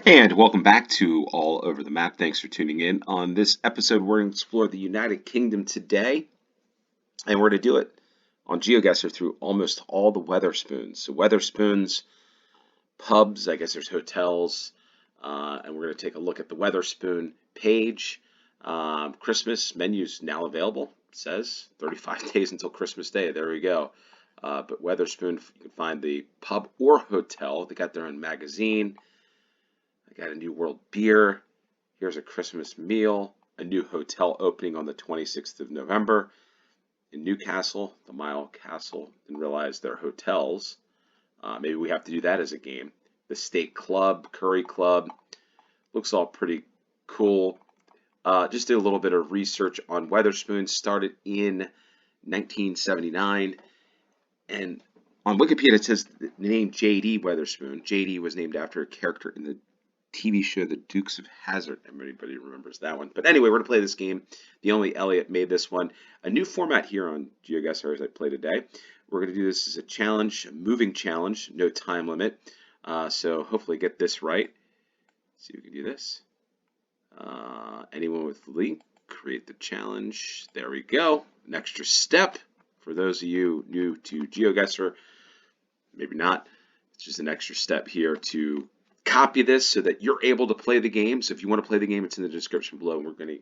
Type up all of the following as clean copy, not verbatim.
And welcome back to All Over the Map. Thanks for tuning in. On this episode, we're going to explore the United Kingdom today, and we're going to do it on GeoGuessr through almost all the Wetherspoons. So Wetherspoons, pubs, I guess there's hotels, and we're going to take a look at the Wetherspoon page. Christmas menus now available. It says 35 days until Christmas Day. There we go. But Wetherspoon, you can find the pub or hotel. They got their own magazine. I got a New World beer. Here's a Christmas meal. A new hotel opening on the 26th of November in Newcastle, the Mile Castle. Didn't realize they're hotels. Maybe we have to do that as a game. The Steak Club, Curry Club. Looks all pretty cool. Just did a little bit of research on Wetherspoons. Started in 1979. And on Wikipedia it says the name J.D. Wetherspoon. J.D. was named after a character in the TV show The Dukes of Hazzard. Everybody remembers that one. But anyway, we're going to play this game. The Only Elliot made this one. A new format here on GeoGuessr as I play today. We're going to do this as a challenge, a moving challenge, no time limit. So hopefully get this right. Let's see if we can do this. Anyone with the link, create the challenge. There we go. An extra step for those of you new to GeoGuessr. Maybe not. It's just an extra step here to copy this so that you're able to play the game. So if you want to play the game, it's in the description below. And we're going to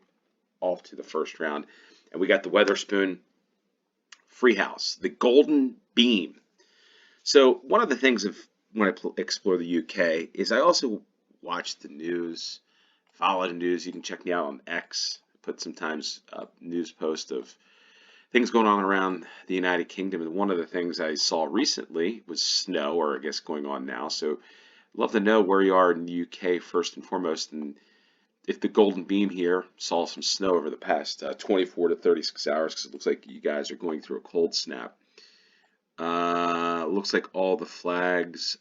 off to the first round. And we got the Wetherspoon Free House, the Golden Beam. So one of the things of when I explore the UK is I also watch the news, follow the news. You can check me out on X. I put sometimes news posts of things going on around the United Kingdom. And one of the things I saw recently was snow, or I guess going on now. So love to know where you are in the UK first and foremost, and if the Golden Beam here saw some snow over the past 24 to 36 hours, because it looks like you guys are going through a cold snap. Looks like all the flags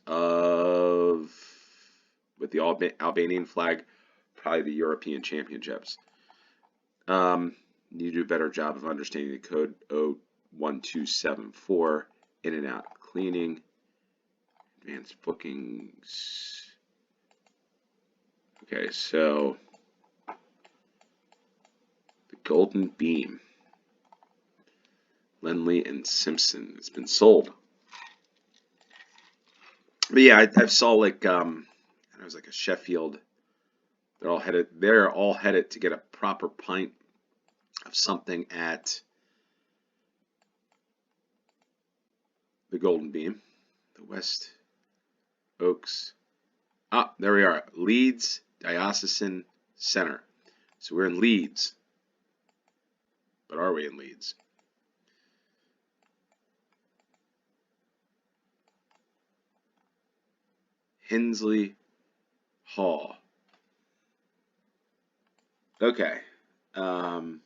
with the Albanian flag, probably the European Championships. Need to do a better job of understanding the code 01274, in and out cleaning. Advanced bookings. Okay, so the Golden Beam. Lindley and Simpson. It's been sold. But yeah, I saw like it was like a Sheffield. They're all headed to get a proper pint of something at the Golden Beam. The West Oaks. There we are. Leeds Diocesan Center. So we're in Leeds. But are we in Leeds? Hensley Hall. Okay. So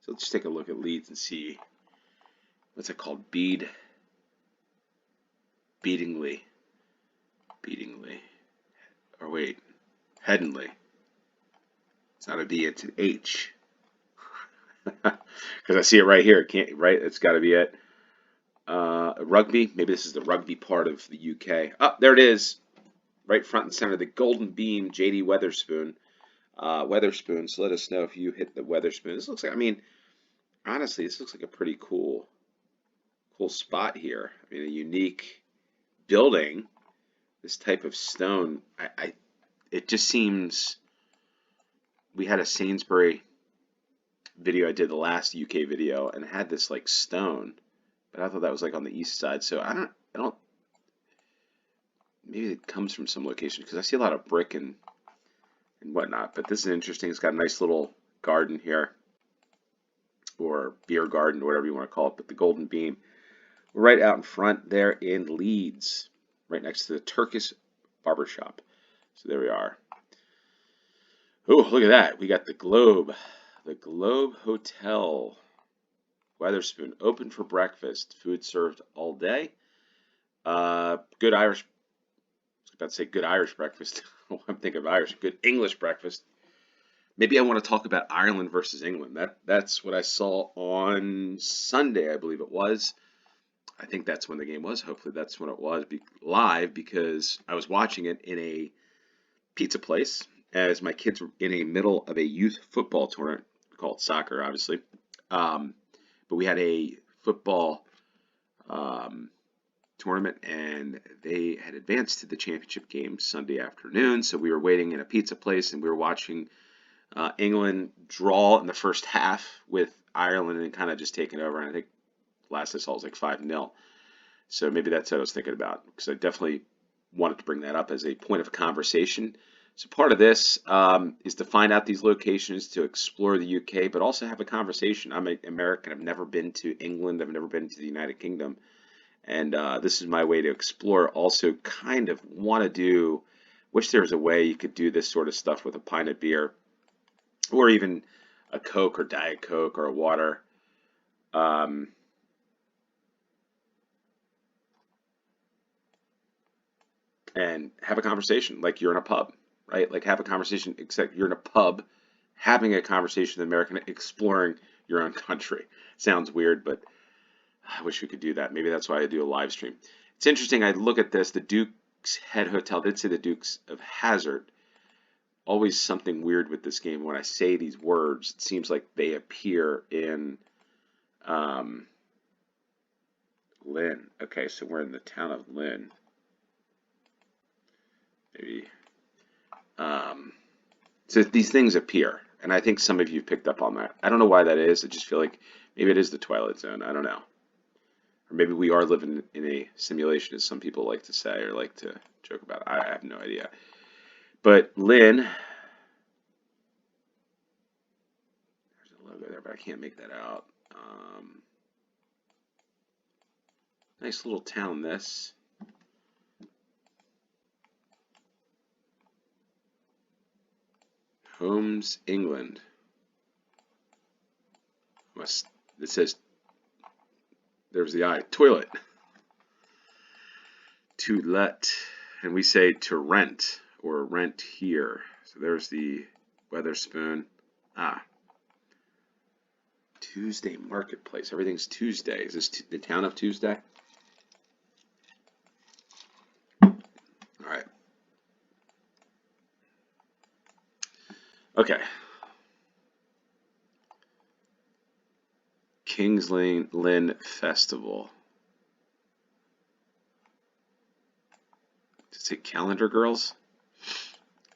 let's take a look at Leeds and see. What's it called? Beatingly. Or wait, Headingley. It's not a B, it's an H. Because I see it right here. It can't, right? It's got to be it. Rugby. Maybe this is the rugby part of the UK. There it is. Right front and center. The Golden Beam, J.D. Wetherspoon. Wetherspoon. So let us know if you hit the Wetherspoon. This looks like, honestly, this looks like a pretty cool spot here. A unique building. This type of stone, it just seems. We had a Sainsbury video I did, the last UK video, and it had this like stone, but I thought that was like on the east side. So I don't. Maybe it comes from some location because I see a lot of brick and whatnot. But this is interesting. It's got a nice little garden here, or beer garden, or whatever you want to call it. But the Golden Beam, we're right out in front there in Leeds, right next to the Turkish barbershop. So there we are. Oh, look at that. We got the Globe. The Globe Hotel. Wetherspoon. Open for breakfast. Food served all day. Good Irish. I was about to say good Irish breakfast. I'm thinking of Irish. Good English breakfast. Maybe I want to talk about Ireland versus England. That's what I saw on Sunday, I believe it was. I think that's when the game was. Hopefully that's when it was live, because I was watching it in a pizza place as my kids were in the middle of a youth football tournament. We call it soccer, obviously. Um, but we had a football um, tournament, and they had advanced to the championship game Sunday afternoon. So we were waiting in a pizza place, and we were watching England draw in the first half with Ireland and kind of just taking over. And I think last I saw was like 5-0. So maybe that's what I was thinking about, because I definitely wanted to bring that up as a point of conversation. So part of this is to find out these locations, to explore the UK, but also have a conversation. I'm an American. I've never been to England. I've never been to the United Kingdom. And this is my way to explore. Also kind of want to wish there was a way you could do this sort of stuff with a pint of beer, or even a Coke or Diet Coke or a water. Um, and have a conversation like you're in a pub, right? Like have a conversation, except you're in a pub having a conversation with an American, exploring your own country. Sounds weird, but I wish we could do that. Maybe that's why I do a live stream. It's interesting. I look at this. The Duke's Head Hotel did say the Dukes of Hazzard. Always something weird with this game. When I say these words, it seems like they appear in Lynn. Okay, so we're in the town of Lynn. Maybe. So these things appear, and I think some of you picked up on that. I don't know why that is. I just feel like maybe it is the Twilight Zone. I don't know. Or maybe we are living in a simulation, as some people like to say or like to joke about. I have no idea. But Lynn, there's a logo there, but I can't make that out. Nice little town, this. Holmes, England. It says, there's the I, toilet. To let, and we say to rent or rent here. So there's the Wetherspoon. Tuesday Marketplace. Everything's Tuesday. Is this the town of Tuesday? All right. Okay. Kings Lynn Festival. Does it say Calendar Girls?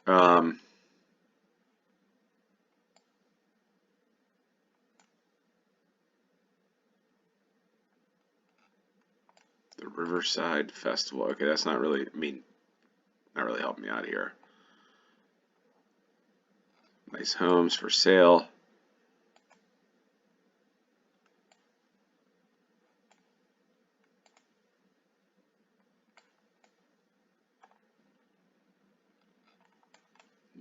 The Riverside Festival. Okay, that's not really, not really helping me out here. Nice homes for sale.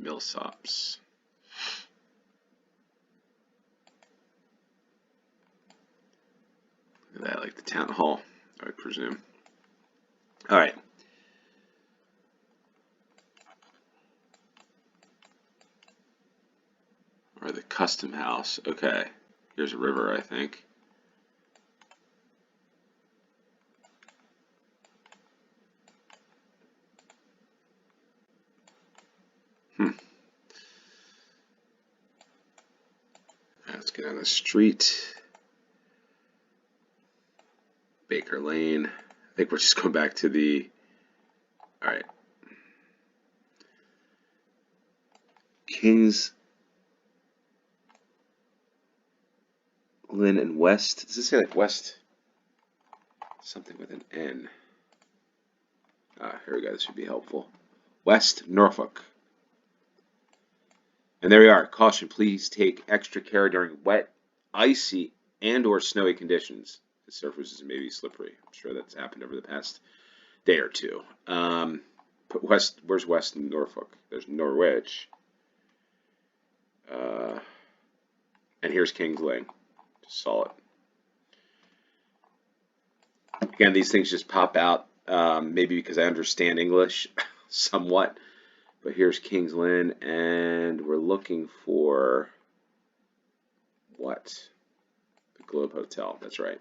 Millsops. Look at that, like the town hall, I would presume. All right. Or the custom house. Okay. Here's a river, I think. Let's get on the street. Baker Lane. I think we're just going back to the. All right. Kings Lynn and West. Does this say like West? Something with an N. Here we go. This should be helpful. West Norfolk. And there we are. Caution, please take extra care during wet, icy, and or snowy conditions. The surface is maybe slippery. I'm sure that's happened over the past day or two. But West, where's West Norfolk? There's Norwich. And here's Kings Lane. Just saw it. Again, these things just pop out, maybe because I understand English somewhat. But here's Kings Lynn, and we're looking for what? The Globe Hotel. That's right.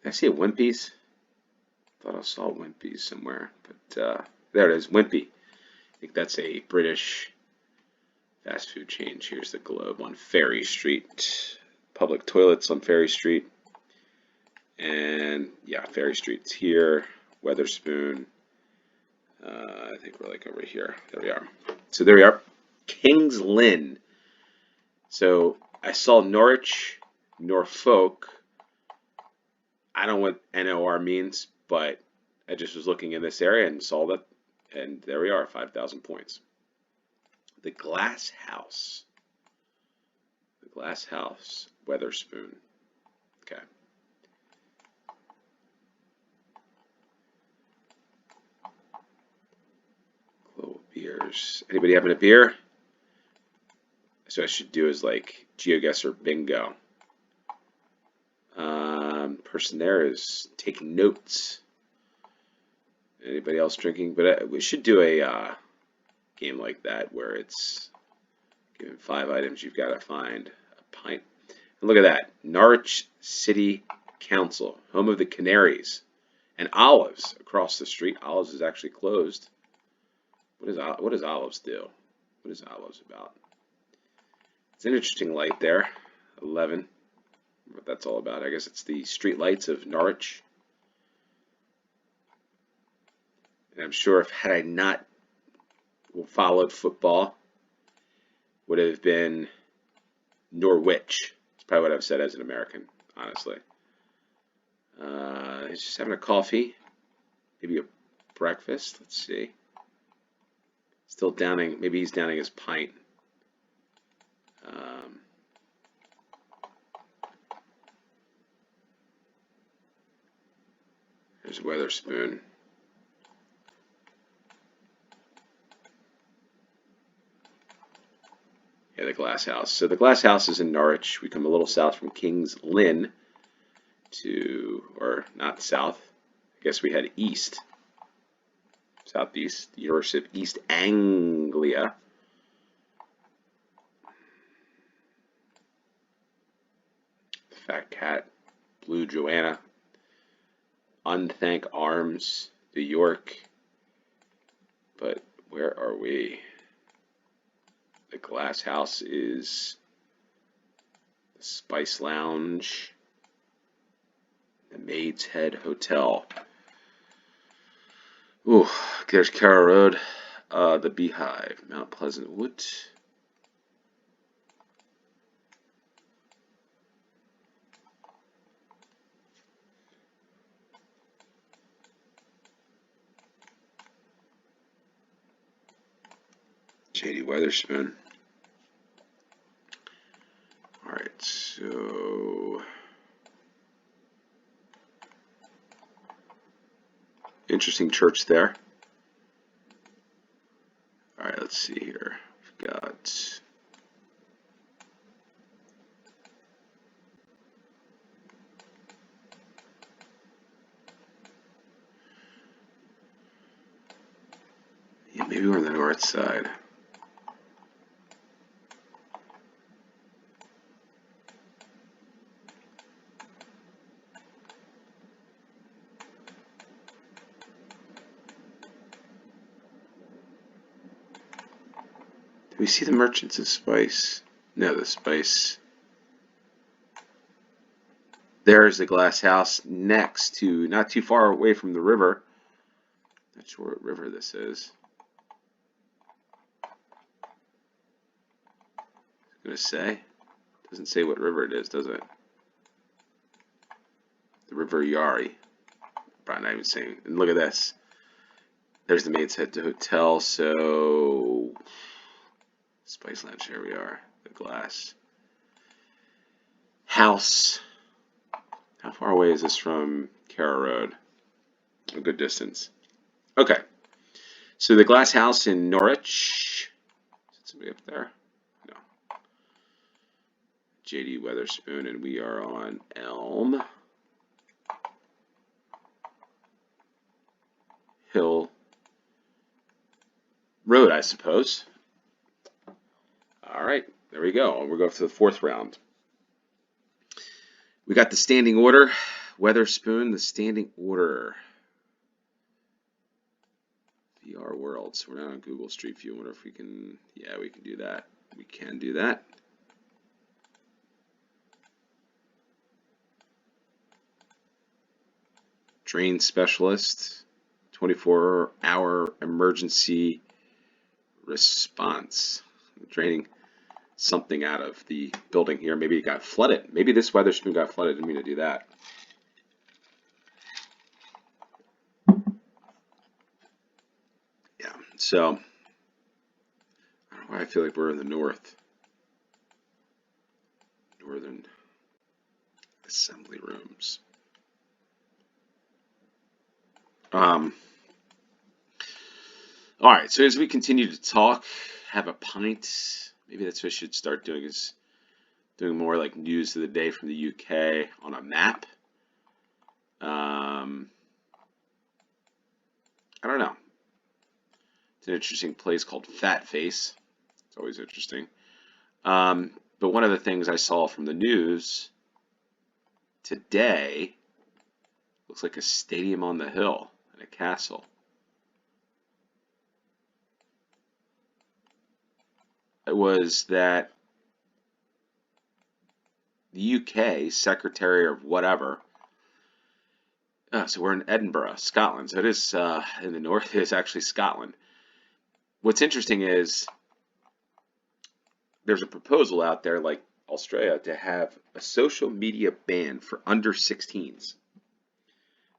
Did I see a Wimpy's? Thought I saw Wimpy somewhere, but there it is, Wimpy. I think that's a British fast food chain. Here's the Globe on Ferry Street. Public toilets on Ferry Street. And yeah, Ferry Street's here. Wetherspoon. I think we're like over here. There we are. So there we are. King's Lynn. So I saw Norwich, Norfolk. I don't know what NOR means, but I just was looking in this area and saw that, and there we are, 5,000 points. The Glass House. The Glass House, Wetherspoon. Okay. Global beers. Anybody having a beer? So I should do is like GeoGuessr bingo. Person there is taking notes. Anybody else drinking? But we should do a game like that where it's given 5 items. You've got to find a pint. And look at that. Norwich City Council, home of the Canaries. And Olives across the street. Olives is actually closed. What does Olives do? What is Olives about? It's an interesting light there. 11. What that's all about. I guess it's the street lights of Norwich. And I'm sure if had I not followed football, would have been Norwich. That's probably what I've said as an American, honestly. He's just having a coffee, maybe a breakfast. Let's see. Still downing. Maybe he's downing his pint. There's Wetherspoon. Yeah, the Glass House. So the Glass House is in Norwich. We come a little south from King's Lynn to, or not south. I guess we head east. Southeast, University of East Anglia. Fat Cat, Blue Joanna, Unthank Arms, New York. But where are we? The Glass House is the Spice Lounge, the Maid's Head Hotel. Ooh, there's Carroll Road, the Beehive, Mount Pleasant Wood. J.D. Wetherspoon. Alright, so interesting church there. Alright, let's see here. We've got maybe we're on the north side. Do we see the Merchants of Spice? No, the Spice. There's the Glass House next to, not too far away from the river. Not sure what river this is. I was going to say. Doesn't say what river it is, does it? The River Yari. Probably not even saying. And look at this. There's the Maid's Head Hotel. So Spice Lounge. Here we are. The Glass House. How far away is this from Carroll Road? A good distance. Okay. So the Glass House in Norwich. Is somebody up there? No. J.D. Wetherspoon, and we are on Elm Hill Road, I suppose. All right, there we go. We'll go to the 4th round. We got the standing order. Wetherspoon, the standing order. VR world. So we're not on Google Street View. I wonder if we can, yeah, we can do that. We can do that. Drain specialist, 24-hour emergency response. Draining something out of the building here. Maybe it got flooded. Maybe this Wetherspoon got flooded. I didn't mean to do that. Yeah, so I don't know why I feel like we're in the northern assembly rooms. All right, so as we continue to talk, have a pint. Maybe that's what I should start doing, is doing more like news of the day from the UK on a map. I don't know. It's an interesting place called Fat Face. It's always interesting. But one of the things I saw from the news today looks like a stadium on the hill and a castle. It was that the UK Secretary of whatever. So we're in Edinburgh, Scotland. So it is in the north. It is actually Scotland. What's interesting is there's a proposal out there, like Australia, to have a social media ban for under 16s. So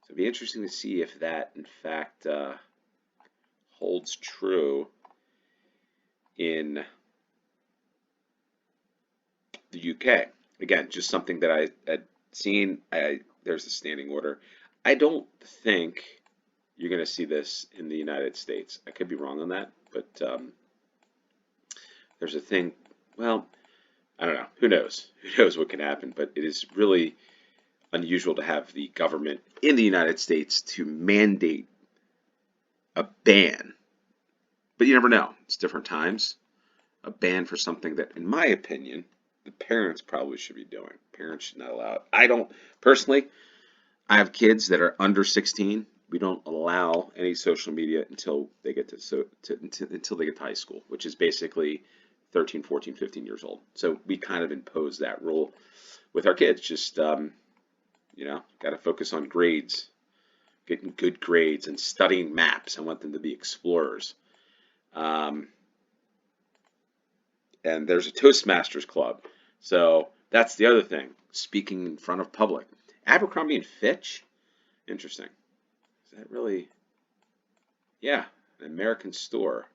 it'd be interesting to see if that, in fact, holds true in the UK. Again, just something that I had seen. There's the standing order. I don't think you're going to see this in the United States. I could be wrong on that, but there's a thing. Well, I don't know. Who knows? Who knows what can happen? But it is really unusual to have the government in the United States to mandate a ban. But you never know. It's different times. A ban for something that, in my opinion, the parents probably should be doing. Parents should not allow it. I don't, personally, I have kids that are under 16. We don't allow any social media until they get until they get to high school, which is basically 13, 14, 15 years old. So we kind of impose that rule with our kids. Just you know, got to focus on grades, getting good grades, and studying maps. I want them to be explorers. And there's a Toastmasters club. So that's the other thing. Speaking in front of public. Abercrombie and Fitch? Interesting. Is that really? Yeah, an American store.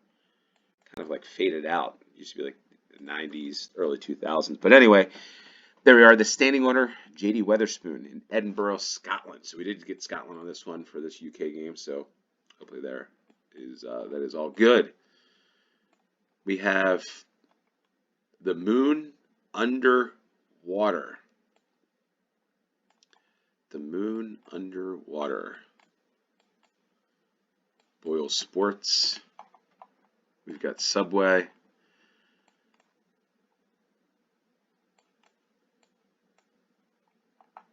Kind of like faded out. It used to be like the 90s, early 2000s. But anyway, there we are. The standing order, J.D. Wetherspoon in Edinburgh, Scotland. So we did get Scotland on this one for this UK game. So hopefully that is all good. We have the moon underwater. The moon underwater. Boyle Sports. We've got Subway.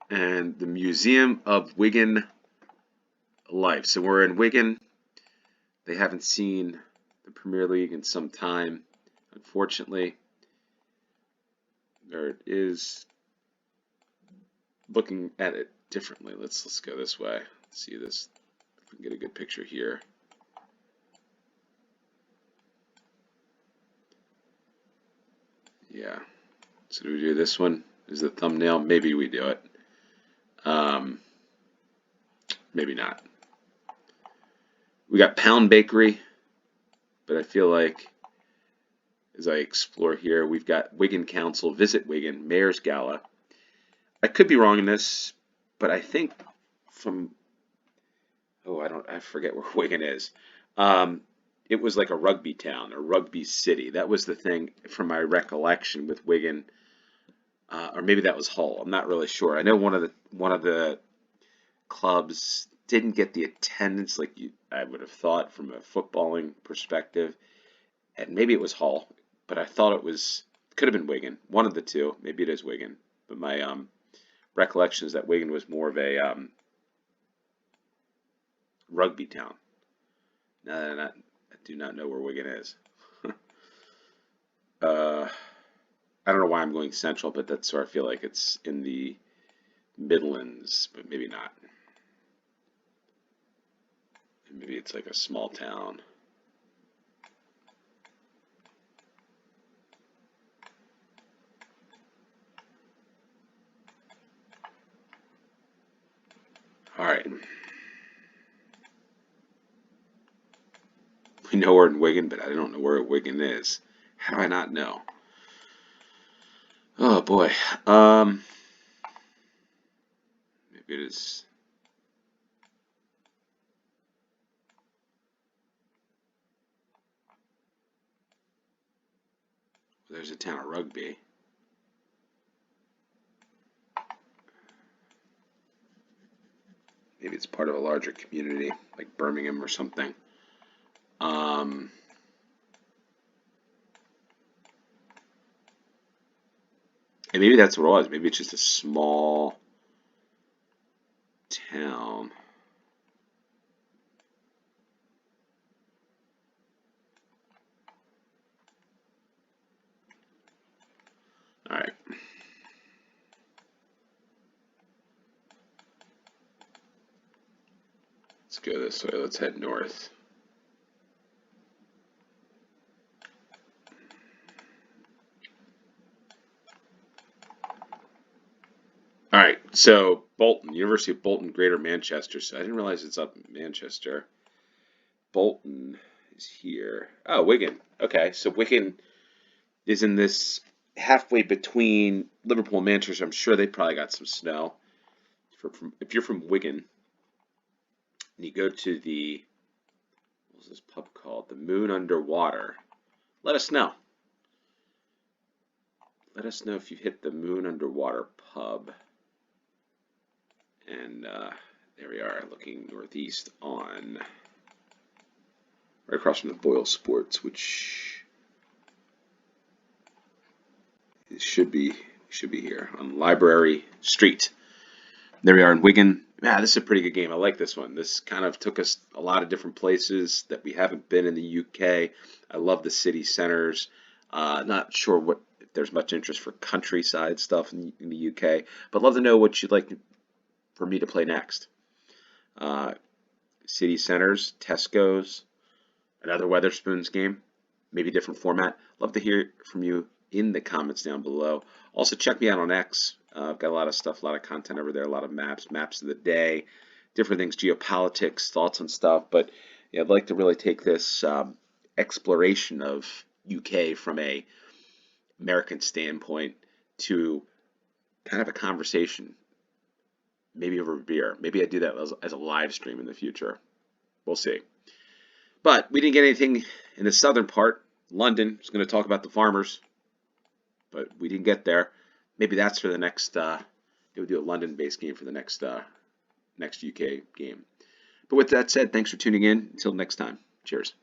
And the Museum of Wigan Life. So we're in Wigan. They haven't seen the Premier League in some time, unfortunately. There it is. Looking at it differently. Let's go this way. See this. If we can get a good picture here. Yeah. So do we do this one? Is the thumbnail? Maybe we do it. Maybe not. We got Pound Bakery, but I feel like as I explore here, we've got Wigan Council, Visit Wigan, Mayor's Gala. I could be wrong in this, but I think from, I forget where Wigan is. It was like a rugby town, a rugby city. That was the thing from my recollection with Wigan, or maybe that was Hull. I'm not really sure. I know one of the clubs didn't get the attendance like I would have thought from a footballing perspective, and maybe it was Hull, but I thought could have been Wigan, one of the two. Maybe it is Wigan, but my recollection is that Wigan was more of a rugby town. No, I do not know where Wigan is. uh, I don't know why I'm going central, but that's where I feel like it's in the Midlands, but maybe not. Maybe it's like a small town. All right. We know we're in Wigan, but I don't know where Wigan is. How do I not know? Oh boy. Maybe it is. There's a town of Rugby. Maybe it's part of a larger community, like Birmingham or something. Um, and maybe that's what it was. Maybe it's just a small town. All right. Let's go this way. Let's head north. All right. So Bolton, University of Bolton, Greater Manchester. So I didn't realize it's up in Manchester. Bolton is here. Oh, Wigan. Okay. So Wigan is in this halfway between Liverpool and Manchester. I'm sure they probably got some snow. If you're from Wigan and you go to the, what's this pub called? The Moon Underwater. Let us know. Let us know if you hit the Moon Underwater pub. And there we are, looking northeast on, right across from the Boyle Sports, which should be here on Library Street. There we are in Wigan. Yeah, this is a pretty good game. I like this one. This kind of took us a lot of different places that we haven't been in the UK. I love the city centers. Not sure if there's much interest for countryside stuff in the UK, but love to know what you'd like for me to play next. City centers, Tesco's, another Wetherspoons game, maybe different format. Love to hear from you in the comments down below. Also, check me out on X. I've got a lot of stuff, a lot of content over there, a lot of maps of the day, different things, geopolitics, thoughts on stuff. But yeah, I'd like to really take this exploration of UK from a American standpoint to kind of a conversation, maybe over beer. Maybe I do that as a live stream in the future. We'll see. But we didn't get anything in the southern part. London is going to talk about the farmers, but we didn't get there. Maybe that's for the next. We'll do a London-based game for the next UK game. But with that said, thanks for tuning in. Until next time. Cheers.